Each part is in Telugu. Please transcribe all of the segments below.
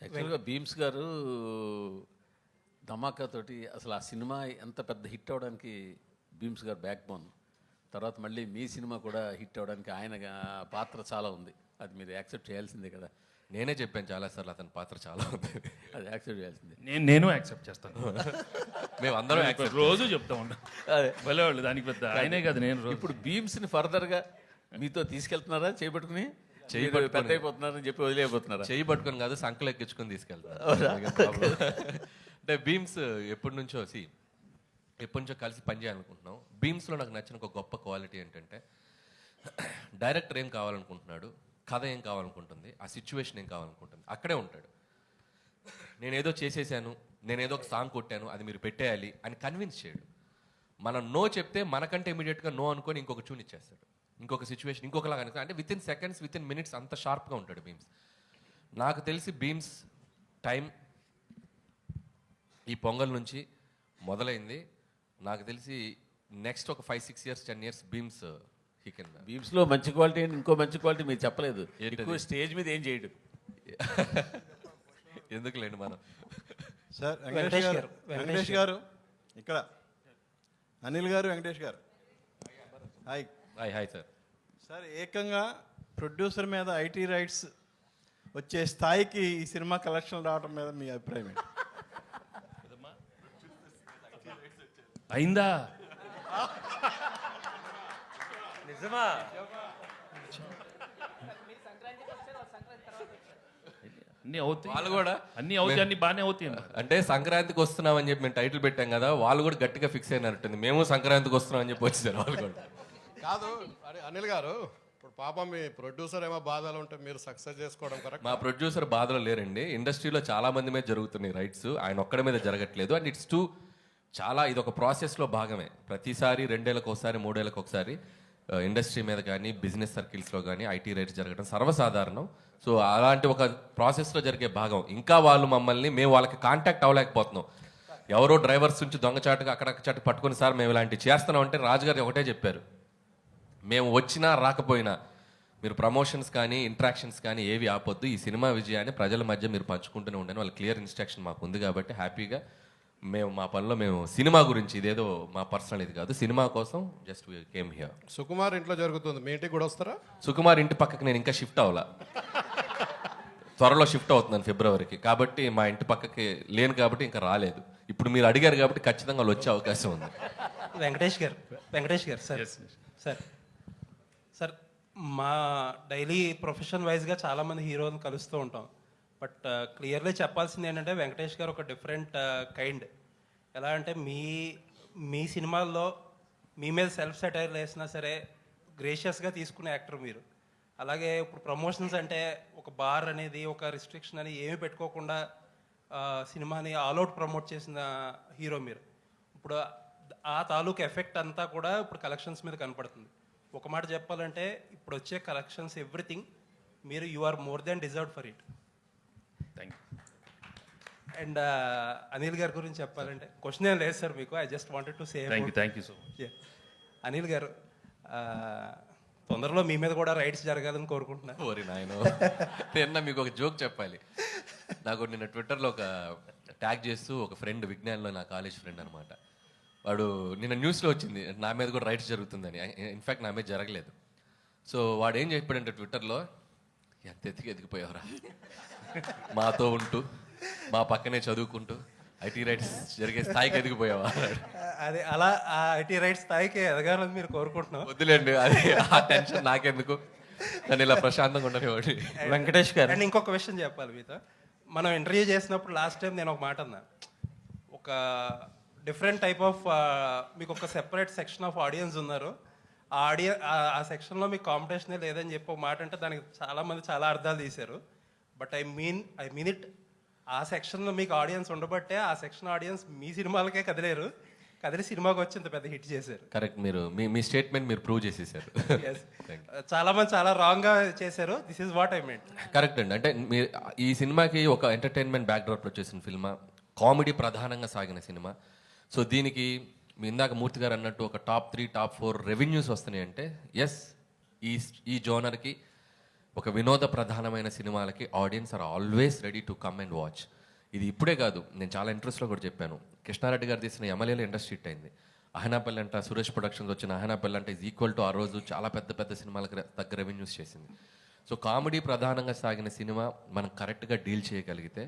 యాక్చువల్గా భీమ్స్ గారు ధమాకా తోటి అసలు ఆ సినిమా ఎంత పెద్ద హిట్ అవడానికి భీమ్స్ గారు బ్యాక్ బోన్. తర్వాత మళ్ళీ మీ సినిమా కూడా హిట్ అవడానికి ఆయన పాత్ర చాలా ఉంది. అది మీరు యాక్సెప్ట్ చేయాల్సిందే కదా. నేనే చెప్పాను చాలాసార్లు అతని పాత్ర చాలా ఉంది, అది యాక్సెప్ట్ చేయాల్సిందే. నేను యాక్సెప్ట్ చేస్తాను. మేము అందరం రోజు చెప్తా ఉంటాం. అదే భలేవాళ్ళు దానికి పెద్ద ఆయనే కదా. నేను ఇప్పుడు భీమ్స్ని ఫర్దర్గా మీతో తీసుకెళ్తున్నారా చేయబట్టుకుని? పెద్ద అయిపోతున్నారని చెప్పి వదిలేయబోతున్నారా? చేయి పట్టుకొని కాదు, సంకలు ఎక్కించుకొని తీసుకెళ్తాను. అంటే భీమ్స్ ఎప్పటి నుంచో కలిసి పనిచేయాలనుకుంటున్నాం. భీమ్స్లో నాకు నచ్చిన ఒక గొప్ప క్వాలిటీ ఏంటంటే, డైరెక్టర్ ఏం కావాలనుకుంటున్నాడు, కథ ఏం కావాలనుకుంటుంది, ఆ సిచ్యువేషన్ ఏం కావాలనుకుంటుంది, అక్కడే ఉంటాడు. నేనేదో చేసేసాను, నేనేదో ఒక సాంగ్ కొట్టాను, అది మీరు పెట్టేయాలి అని కన్విన్స్ చేయడు. మనం నో చెప్తే మనకంటే ఇమీడియట్గా నో అనుకొని ఇంకొక ట్యూన్ ఇచ్చేస్తాడు, ఇంకొక సిచ్యువేషన్ ఇంకొకలాగా అనుకో. అంటే with in seconds, with in minutes అంత షార్ప్గా ఉంటాడు భీమ్స్. నాకు తెలిసి భీమ్స్ టైం ఈ పొంగల్ నుంచి మొదలైంది. నాకు తెలిసి నెక్స్ట్ ఒక 5-6 years 10 years భీమ్స్ భీమ్స్లో మంచి క్వాలిటీ అండి. ఇంకో మంచి క్వాలిటీ మీరు చెప్పలేదు. ఎక్కువ స్టేజ్ మీద ఏం చేయడు. ఎందుకులేండి మనం. సార్ వెంకటేష్ గారు ఇక్కడ, అనిల్ గారు, వెంకటేష్ గారు, హాయ్. Hi sir. సార్ ఏకంగా ప్రొడ్యూసర్ మీద ఐటీ రైట్స్ వచ్చే స్థాయికి ఈ సినిమా కలెక్షన్ రావడం మీద మీ అభిప్రాయం ఏంటి? అయిందా? నిజమా? అన్నీ అవుతాయి, వాళ్ళు కూడా అన్నీ అవుతాయి, అన్ని బాగానే అవుతాయి. అంటే సంక్రాంతికి వస్తున్నామని చెప్పి మేము టైటిల్ పెట్టాం కదా, వాళ్ళు కూడా గట్టిగా ఫిక్స్ అయినట్టుంది. మేము సంక్రాంతికి వస్తున్నామని చెప్పి వచ్చేసారు వాళ్ళు కూడా. కాదు అనిల్ గారు, ఇప్పుడు పాపం మీ ప్రొడ్యూసర్ ఏమో బాధలు ఉంటే మీరు సక్సెస్ చేసుకోవడం కరెక్ట్. మా ప్రొడ్యూసర్ బాధలో లేరండి. ఇండస్ట్రీలో చాలా మంది మీద జరుగుతున్నాయి రైట్స్, ఆయన ఒక్కడి మీద జరగట్లేదు. అండ్ ఇట్స్ చాలా ఇది ఒక ప్రాసెస్లో భాగమే. ప్రతిసారి 2 ఏళ్ళకి ఒకసారి 3 ఏళ్ళకి ఒకసారి ఇండస్ట్రీ మీద కానీ బిజినెస్ సర్కిల్స్లో కానీ ఐటీ రైట్స్ జరగడం సర్వసాధారణం. సో అలాంటి ఒక ప్రాసెస్లో జరిగే భాగం. ఇంకా వాళ్ళు మేము వాళ్ళకి కాంటాక్ట్ అవ్వలేకపోతున్నాం. ఎవరో డ్రైవర్స్ నుంచి దొంగచాటుగా అక్కడక్కడ పట్టుకుని, సార్ మేము ఇలాంటివి చేస్తున్నాం అంటే రాజుగారు ఒకటే చెప్పారు, మేము వచ్చినా రాకపోయినా మీరు ప్రమోషన్స్ కానీ ఇంట్రాక్షన్స్ కానీ ఏవి ఆపొద్దు, ఈ సినిమా విజయాన్ని ప్రజల మధ్య మీరు పంచుకుంటూనే ఉండండి. వాళ్ళ క్లియర్ ఇన్స్ట్రక్షన్ మాకు ఉంది కాబట్టి హ్యాపీగా మేము మా పనిలో మేము సినిమా గురించి, ఇదేదో మా పర్సనల్ ఇది కాదు, సినిమా కోసం జస్ట్ కేమ్ హియర్. సుకుమార్ ఇంట్లో జరుగుతుంది, మీ ఇంటికి కూడా వస్తారా? సుకుమార్ ఇంటి పక్కకి నేను ఇంకా షిఫ్ట్ అవ్వాలా, త్వరలో షిఫ్ట్ అవుతున్నాను ఫిబ్రవరికి. కాబట్టి మా ఇంటి పక్కకి లేను కాబట్టి ఇంకా రాలేదు. ఇప్పుడు మీరు అడిగారు కాబట్టి ఖచ్చితంగా వాళ్ళు వచ్చే అవకాశం ఉంది. వెంకటేష్ గారు సార్ మా డైలీ ప్రొఫెషన్ వైజ్గా చాలామంది హీరోని కలుస్తూ ఉంటాం. బట్ క్లియర్లీ చెప్పాల్సింది ఏంటంటే, వెంకటేష్ గారు ఒక డిఫరెంట్ కైండ్. ఎలా అంటే మీ సినిమాల్లో మీ మీద సెల్ఫ్ సెటైర్ వేసినా సరే గ్రేషియస్గా తీసుకునే యాక్టర్ మీరు. అలాగే ఇప్పుడు ప్రమోషన్స్ అంటే ఒక బార్ అనేది, ఒక రిస్ట్రిక్షన్ అని ఏమీ పెట్టుకోకుండా సినిమాని ఆల్అవుట్ ప్రమోట్ చేసిన హీరో మీరు. ఇప్పుడు ఆ తాలూకు ఎఫెక్ట్ అంతా కూడా ఇప్పుడు కలెక్షన్స్ మీద కనపడుతుంది. ఒక మాట చెప్పాలంటే, ఇప్పుడు వచ్చే కలెక్షన్స్ ఎవ్రీథింగ్ మీరు you are more than deserved for it. Thank you. And Anil గారి గురించి చెప్పాలంటే క్వశ్చన్ ఏం లేదు సార్ మీకు. I just wanted to say thank you so much. Anil గారు, తొందరలో మీ మీద కూడా రైట్స్ జరగాలని కోరుకుంటున్నాను. ఓరి నాయనో, నిన్న మీకు ఒక జోక్ చెప్పాలి. నాకు నిన్న ట్విట్టర్లో ఒక ట్యాగ్ చేస్తూ ఒక ఫ్రెండ్, విజ్ఞాన్లో నా కాలేజ్ ఫ్రెండ్ అనమాట, వాడు నిన్న న్యూస్లో వచ్చింది నా మీద కూడా రైట్స్ జరుగుతుందని. ఇన్ఫ్యాక్ట్ నా మీద జరగలేదు. సో వాడు ఏం చెప్పాడంటే ట్విట్టర్లో, ఎంత ఎదిగిపోయావురా, మాతో ఉంటూ మా పక్కనే చదువుకుంటూ ఐటీ రైట్స్ జరిగే స్థాయికి ఎదిగిపోయావా? అది అలా ఆ ఐటీ రైట్స్ స్థాయికి ఎదగాలని మీరు కోరుకుంటున్నాం. వద్దులేండి, అది ఆ టెన్షన్ నాకెందుకు, నన్ను ఇలా ప్రశాంతంగా ఉండనివ్వండి. వెంకటేష్ గారు, అండ్ ఇంకొక విషయం చెప్పాలి మీతో. మనం ఇంటర్వ్యూ చేసినప్పుడు లాస్ట్ టైం నేను ఒక మాట అన్నా, ఒక డిఫరెంట్ టైప్ ఆఫ్ మీకు ఒక సెపరేట్ సెక్షన్ ఆఫ్ ఆడియన్స్ ఉన్నారు. ఆ సెక్షన్లో మీకు కాంపిటీషనే లేదని చెప్పి ఒక మాట అంటే దానికి చాలామంది చాలా అర్థాలు తీశారు. But I mean it. ఆ సెక్షన్లో మీకు ఆడియన్స్ ఉండబట్టే ఆ సెక్షన్ ఆడియన్స్ మీ సినిమాలకే కదిలి సినిమాకి వచ్చి ఇంత పెద్ద హిట్ చేశారు. కరెక్ట్, మీరు మీ స్టేట్మెంట్ మీరు ప్రూవ్ చేసేసారు. చాలామంది చాలా రాంగ్గా చేశారు. This is what I meant. Correct అండి. అంటే మీరు ఈ సినిమాకి ఒక ఎంటర్టైన్మెంట్ బ్యాక్డ్రాప్లో చేసిన సినిమా, కామెడీ ప్రధానంగా సాగిన సినిమా. సో దీనికి మీ ఇందాక మూర్తి గారు అన్నట్టు ఒక టాప్ 3 టాప్ 4 రెవెన్యూస్ వస్తున్నాయి అంటే, ఎస్ ఈ జోనర్కి ఒక వినోద ప్రధానమైన సినిమాలకి audience are always ready to come and watch. ఇది ఇప్పుడే కాదు, నేను చాలా ఇంట్రెస్ట్లో కూడా చెప్పాను. కృష్ణారెడ్డి గారు తీసిన ఎమ్మెల్యేలో ఇండస్ట్రీ హిట్ అయింది. అహనాపల్లి అంట, సురేష్ ప్రొడక్షన్స్ వచ్చిన అహనాపల్లి అంటే ఈజ్ ఈక్వల్ టు ఆ రోజు చాలా పెద్ద పెద్ద సినిమాలకు తగ్గ రెవెన్యూస్ చేసింది. సో కామెడీ ప్రధానంగా సాగిన సినిమా మనం కరెక్ట్గా డీల్ చేయగలిగితే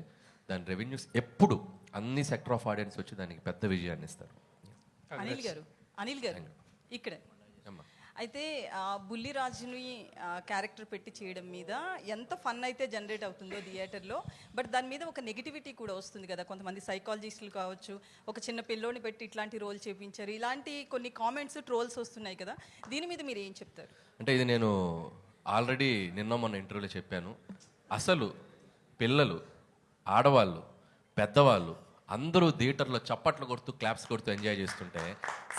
దాని రెవెన్యూస్ ఎప్పుడు అన్ని సెక్టర్ ఆఫ్ ఆడియన్స్ వచ్చి దానికి పెద్ద విజయాన్ని ఇస్తారు. అనిల్ గారు ఇక్కడ అయితే బుల్లిరాజుని క్యారెక్టర్ పెట్టి చేయడం మీద ఎంత ఫన్ అయితే జనరేట్ అవుతుందో థియేటర్లో, బట్ దాని మీద ఒక నెగిటివిటీ కూడా వస్తుంది కదా. కొంతమంది సైకాలజిస్టులు కావచ్చు, ఒక చిన్న పిల్లోని పెట్టి ఇట్లాంటి రోల్ చేపించారు, ఇలాంటి కొన్ని కామెంట్స్, ట్రోల్స్ వస్తున్నాయి కదా. దీని మీద మీరు ఏం చెప్తారు? అంటే ఇది నేను ఆల్రెడీ నిన్న మొన్న ఇంటర్వ్యూలో చెప్పాను. అసలు పిల్లలు, ఆడవాళ్ళు, పెద్దవాళ్ళు అందరూ థియేటర్లో చప్పట్లు కొడుతూ క్లాప్స్ కొడుతూ ఎంజాయ్ చేస్తుంటే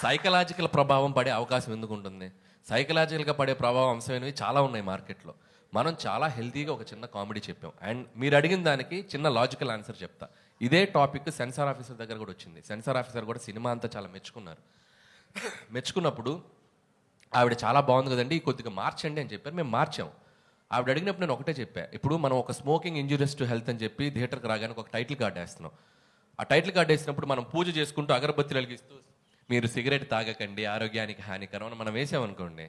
సైకలాజికల్ ప్రభావం పడే అవకాశం ఎందుకు ఉంటుంది? సైకలాజికల్గా పడే ప్రభావం అంశమైనవి చాలా ఉన్నాయి మార్కెట్లో. మనం చాలా హెల్తీగా ఒక చిన్న కామెడీ చెప్పాం. అండ్ మీరు అడిగిన దానికి చిన్న లాజికల్ ఆన్సర్ చెప్తా. ఇదే టాపిక్ సెన్సార్ ఆఫీసర్ దగ్గర కూడా వచ్చింది. సెన్సార్ ఆఫీసర్ కూడా సినిమా అంతా చాలా మెచ్చుకున్నారు. మెచ్చుకున్నప్పుడు ఆవిడ చాలా బాగుంది కదండి, కొద్దిగా మార్చండి అని చెప్పారు. మేము మార్చాం. ఆవిడ అడిగినప్పుడు నేను ఒకటే చెప్పా, ఇప్పుడు మనం ఒక స్మోకింగ్ ఇంజూరియస్ టు హెల్త్ అని చెప్పి థియేటర్కి రాగానే ఒక టైటిల్ కార్డ్ వేస్తున్నాం. ఆ టైటిల్ కార్డ్ వేసినప్పుడు మనం పూజ చేసుకుంటూ అగరబత్తులు వెలిగిస్తూ మీరు సిగరెట్ తాగకండి, ఆరోగ్యానికి హానికరం అని మనం వేసామనుకోండి,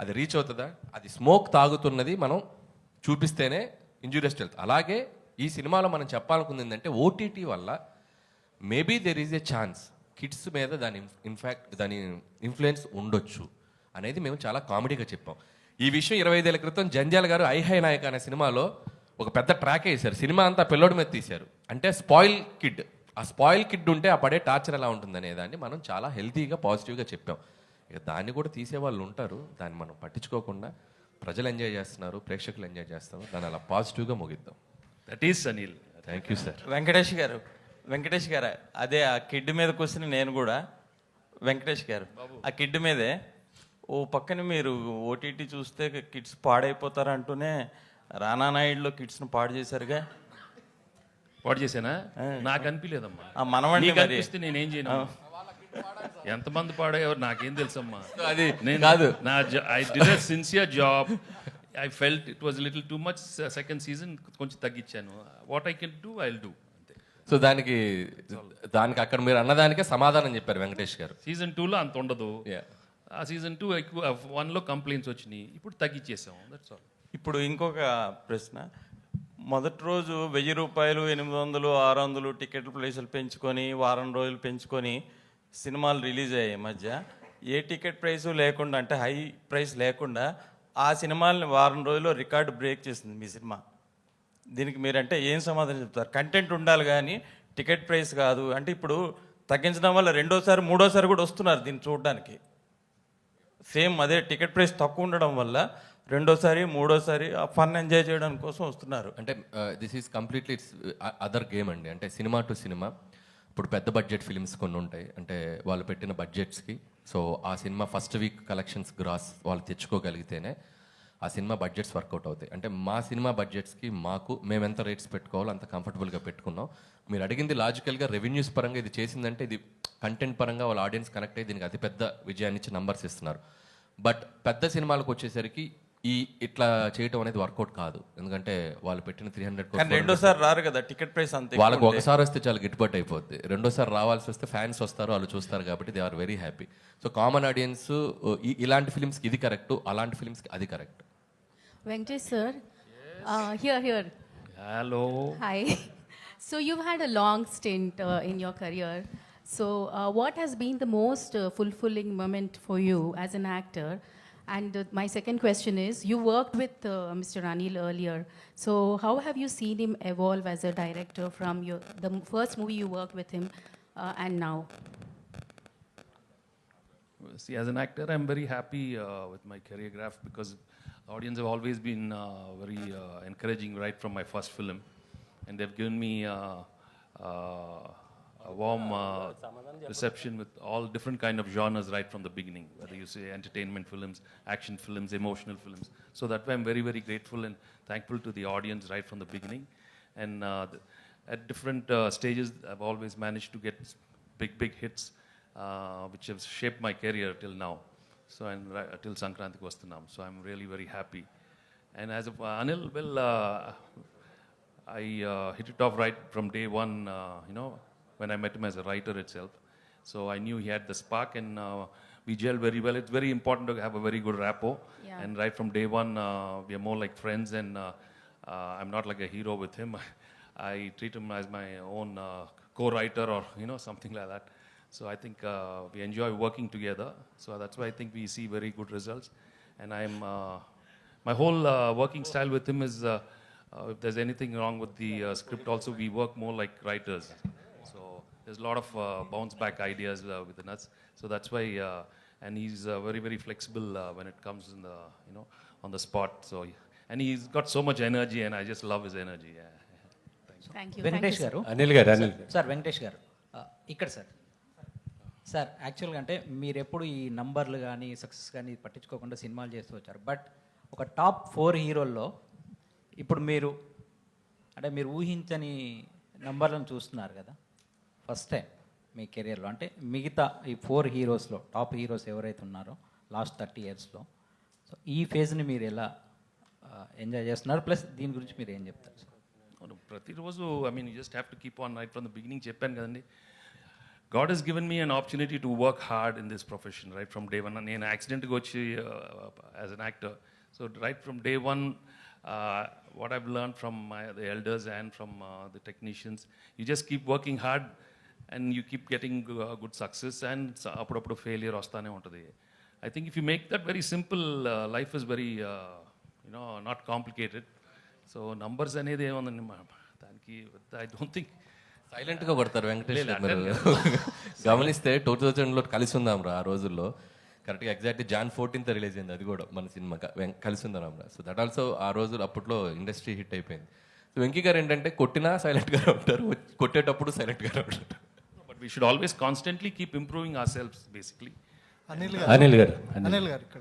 అది రీచ్ అవుతుందా? అది స్మోక్ తాగుతున్నది మనం చూపిస్తేనే ఇంజూరియస్ టు హెల్త్. అలాగే ఈ సినిమాలో మనం చెప్పాలనుకుంది ఏంటంటే ఓటీటీ వల్ల maybe there is a chance kids మీద దాని దాని ఇన్ఫ్లుయెన్స్ ఉండొచ్చు అనేది మేము చాలా కామెడీగా చెప్పాం. ఈ విషయం 25 ఏళ్ల క్రితం జంధ్యాల గారు ఐహై నాయక్ అనే సినిమాలో ఒక పెద్ద ట్రాక్ వేశారు. సినిమా అంతా పిల్లోడి మీద తీశారు. అంటే స్పాయిల్ కిడ్, ఆ స్పాయిల్ కిడ్ ఉంటే ఆ పడే టార్చర్ ఎలా ఉంటుంది అనేదాన్ని మనం చాలా హెల్తీగా పాజిటివ్గా చెప్పాం. ఇక దాన్ని కూడా తీసేవాళ్ళు ఉంటారు, దాన్ని మనం పట్టించుకోకుండా ప్రజలు ఎంజాయ్ చేస్తున్నారు, ప్రేక్షకులు ఎంజాయ్ చేస్తారు, దాన్ని అలా పాజిటివ్గా ముగిద్దాం. That is Anil. Thank you sir. Venkatesh గారు అదే ఆ కిడ్ మీద కూర్చుని నేను కూడా వెంకటేష్ గారు ఆ కిడ్ మీదే ఓ పక్కన మీరు ఓటీటీ చూస్తే కిడ్స్ పాడైపోతారు అంటూనే రానా నాయుడులో కిడ్స్ను పాడు చేశారుగా. పాడు చేశానా? నాకు అనిపించలేదమ్మా. మనమండి నీకు మరి. అనిపిస్తే నేనేం చేయను. ఎంతమంది పాడేవారు నాకేం తెలుసమ్మా. అది నేను కాదు. I did a sincere job. I felt it was little too much. Second season కొంచెం తగ్గించాను. What I can do I will do. So దానికి అక్కడ మీరు అన్నదానికే సమాధానం చెప్పారు వెంకటేష్ గారు. సీజన్ 2లో అంత ఉండదు. Yeah. ఆ సీజన్ 2 ఎక్కువ 1లో కంప్లైంట్స్ వచ్చినాయి, ఇప్పుడు తగ్గించేసాం. That's all. ఇప్పుడు ఇంకొక ప్రశ్న. మొదటి రోజు 1000 రూపాయలు, 800, 600 టికెట్ల ప్రైసులు పెంచుకొని వారం రోజులు పెంచుకొని సినిమాలు రిలీజ్ అయ్యాయి. మధ్య ఏ టికెట్ ప్రైసు లేకుండా, అంటే హై ప్రైస్ లేకుండా ఆ సినిమాలని వారం రోజుల్లో రికార్డు బ్రేక్ చేసింది మీ సినిమా. దీనికి మీరంటే ఏం సమాధానం చెప్తారు? కంటెంట్ ఉండాలి కానీ టికెట్ ప్రైస్ కాదు అంటే. ఇప్పుడు తగ్గించడం వల్ల రెండోసారి మూడోసారి కూడా వస్తున్నారు దీన్ని చూడడానికి. సేమ్ అదే టికెట్ ప్రైస్ తక్కువ ఉండడం వల్ల రెండోసారి మూడోసారి ఆ ఫన్ ఎంజాయ్ చేయడానికి కోసం వస్తున్నారు. అంటే this is completely it's other game అండి. అంటే సినిమా టు సినిమా ఇప్పుడు పెద్ద బడ్జెట్ ఫిలిమ్స్ కొన్ని ఉంటాయి. అంటే వాళ్ళు పెట్టిన బడ్జెట్స్కి, సో ఆ సినిమా ఫస్ట్ వీక్ కలెక్షన్స్ గ్రాస్ వాళ్ళు తెచ్చుకోగలిగితేనే ఆ సినిమా బడ్జెట్స్ వర్కౌట్ అవుతాయి. అంటే మా సినిమా బడ్జెట్స్కి మేము ఎంత రేట్స్ పెట్టుకోవాలో అంత కంఫర్టబుల్గా పెట్టుకున్నాం. మీరు అడిగింది లాజికల్గా రెవెన్యూస్ పరంగా ఇది చేసిందంటే ఇది కంటెంట్ పరంగా వాళ్ళ ఆడియన్స్ కనెక్ట్ అయ్యి దీనికి అతిపెద్ద విజయాన్ని ఇచ్చి నంబర్స్ ఇస్తున్నారు. బట్ పెద్ద సినిమాలకు వచ్చేసరికి ఇట్లా చేయటం అనేది వర్కౌట్ కాదు. ఎందుకంటే వాళ్ళు పెట్టిన 300 రెండోసారి రారు కదా టికెట్ ప్రైస్ అంతే. వాళ్ళకి ఒకసారి వస్తే చాలా గిట్టుబాటు అయిపోద్ది. రెండోసారి రావాల్సి వస్తే ఫ్యాన్స్ వస్తారు, వాళ్ళు చూస్తారు కాబట్టి they are very happy. So common audience ఇలాంటి ఫిల్మ్స్కి ఇది కరెక్ట్, అలాంటి ఫిల్మ్స్కి అది correct. Venkatesh sir, here. Hello. Hi. So you've had a long stint in your career. So what has been the most fulfilling moment for you as an actor? And my second question is, you worked with Mr. Anil earlier. So how have you seen him evolve as a director from the first movie you worked with him and now? See, as an actor, I'm very happy with my choreograph because the audience have always been very encouraging right from my first film, and they've given me a warm reception with all different kind of genres right from the beginning, whether you say entertainment films, action films, emotional films. So that way I'm very, very grateful and thankful to the audience right from the beginning. And at different stages, I've always managed to get big hits, which have shaped my career till now. So till Sankrantik Vastanam. So I'm really very happy. And as of Anil, well, I hit it off right from day one, when I met him as a writer itself. So I knew he had the spark, and we gelled very well. It's very important to have a very good rapport. Yeah. And right from day one, we are more like friends, and I'm not like a hero with him. I treat him as my own co-writer or, something like that. So I think we enjoy working together. So that's why I think we see very good results. And my whole working style with him is, if there's anything wrong with the script also, we work more like writers. So there's a lot of bounce back ideas within us. So that's why, and he's very, very flexible when it comes in the, on the spot. So, and he's got so much energy, and I just love his energy. Yeah. Thank you. Venkatesh గారు అనిల్ గారు సార్ వెంకటేష్ గారు ఇక్కడ సార్ సార్ యాక్చువల్గా అంటే మీరు ఎప్పుడు ఈ నంబర్లు కానీ సక్సెస్ కానీ పట్టించుకోకుండా సినిమాలు చేస్తూ వచ్చారు. బట్ ఒక టాప్ 4 హీరోల్లో ఇప్పుడు మీరు అంటే మీరు ఊహించని నంబర్లను చూస్తున్నారు కదా ఫస్ట్ టైం మీ కెరియర్లో. అంటే మిగతా ఈ 4 హీరోస్లో టాప్ హీరోస్ ఎవరైతే ఉన్నారో లాస్ట్ 30 ఇయర్స్లో, సో ఈ ఫేజ్ని మీరు ఎలా ఎంజాయ్ చేస్తున్నారు, ప్లస్ దీని గురించి మీరు ఏం చెప్తారు సార్? ప్రతిరోజు I mean you just have to keep on right from the beginning చెప్పాను కదండి. God has given me an opportunity to work hard in this profession right from day one. నేను యాక్సిడెంట్గా వచ్చి as an actor. So right from day one, what I've learned from the elders and from the technicians, you just keep working hard and you keep getting good success, and అప్పుడప్పుడు failure వస్తానే ఉంటుంది. I think if you make that very simple, life is very, not complicated. So numbers అనేది ఏముందండి దానికి I don't think. సైలెంట్గా కొడతారు వెంకటేష్ గారు. మీరు గమనిస్తే 2000లో కలిసి ఉందాం రా ఆ రోజుల్లో, కరెక్ట్గా ఎగ్జాక్ట్లీ Jan 14th రిలీజ్ అయింది అది కూడా మన సినిమా కలిసి ఉందాం రా. సో దట్ ఆల్సో ఆ రోజు అప్పట్లో ఇండస్ట్రీ హిట్ అయిపోయింది. సో వెంకీ గారు ఏంటంటే కొట్టినా సైలెంట్గానే ఉంటారు, కొట్టేటప్పుడు సైలెంట్గానే ఉంటారు. But we should always constantly keep improving ourselves, basically. Anil Anil గారు అనిల్ గారు ఇక్కడ